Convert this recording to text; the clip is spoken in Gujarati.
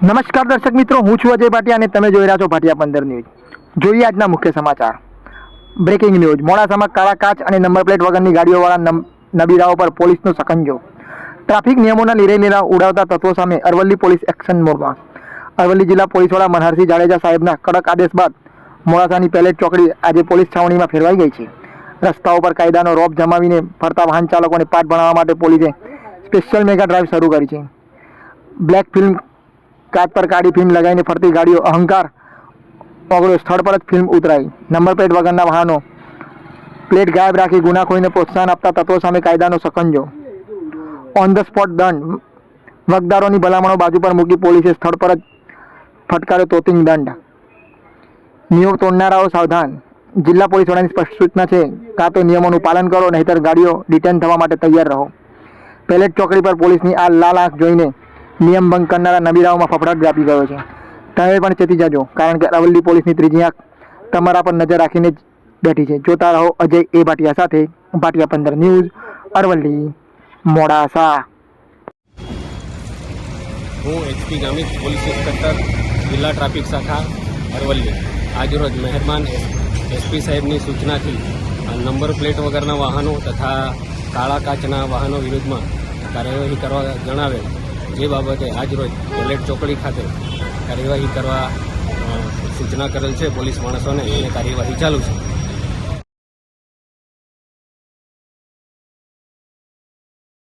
નમસ્કાર દર્શક મિત્રો, હું છું અજય ભાટિયા અને તમે જોઈ રહ્યા છો ભાટિયા 15 ન્યૂઝ। જોઈએ આજના મુખ્ય સમાચાર। Breaking news. મોડાસામાં કાળા કાચ અને નંબર પ્લેટ વગરની ગાડીઓવાળા નબીરાઓ પર પોલીસનો સકંજો। ટ્રાફિક નિયમોના લીરેલીરા ઉડાવતા તત્વો સામે અરવલ્લી પોલીસ એક્શન મોડમાં। અરવલ્લી જિલ્લા પોલીસ વડા મનહરસિંહ જાડેજા સાહેબના કડક આદેશ બાદ મોડાસાની પેલેટ ચોકડી આજે પોલીસ છાવણીમાં ફેરવાઈ ગઈ છે। રસ્તાઓ પર કાયદાનો રોપ જમાવીને ફરતા વાહન ચાલકોને પાઠ ભણાવવા માટે પોલીસે સ્પેશિયલ મેગા ડ્રાઈવ શરૂ કરી છે। બ્લેક ફિલ્મ કાચ પર કાળી ફિલ્મ લગાવીને ફરતી ગાડીઓ અહંકાર ઓગળ્યો, સ્થળ પર જ ફિલ્મ ઉતરાઈ। નંબર પ્લેટ વગરના વાહનો પ્લેટ ગાયબ રાખી ગુનાખોરીને પ્રોત્સાહન આપતા તત્વો સામે કાયદાનો સકંજો। ઓન ધ સ્પોટ દંડ। વગદારોની ભલામણો બાજુ પર મૂકી પોલીસે સ્થળ પર જ ફટકાર્યો તોતિંગ દંડ। નિયમ તોડનારાઓ સાવધાન। જિલ્લા પોલીસ વડાની સ્પષ્ટ સૂચના છે, કાં તો નિયમોનું પાલન કરો, નહીંતર ગાડીઓ ડિટેન થવા માટે તૈયાર રહો। પેલેટ ચોકડી પર પોલીસની આ લાલ આંખ જોઈને નિયમ ભંગ કરનારા નબીરાઓમાં ફફડાટ વ્યાપી ગયો છે। તમે પણ ચેતી જાજો, કારણ કે અરવલ્લી પોલીસની ત્રીજી આંખ તમારા પર નજર રાખીને જ બેઠી છે। જોતા રહો અજય એ ભાટિયા સાથે, ભાટિયા 15 ન્યૂઝ, અરવલ્લી, મોડાસા। હું એચપી ગામિત, પોલીસ ઇન્સ્પેક્ટર, જિલ્લા ટ્રાફિક શાખા, અરવલ્લી। આજરોજ મહેરબાન એસપી સાહેબની સૂચનાથી નંબર પ્લેટ વગરના વાહનો તથા કાળા કાચના વાહનો વિરુદ્ધમાં કાર્યવાહી કરવા જણાવેલ, જે બાબતે આજરોજ પેલેટ ચોકડી ખાતે કાર્યવાહી કરવા સૂચના કરેલ છે પોલીસ માણસોને, અને કાર્યવાહી ચાલુ છે।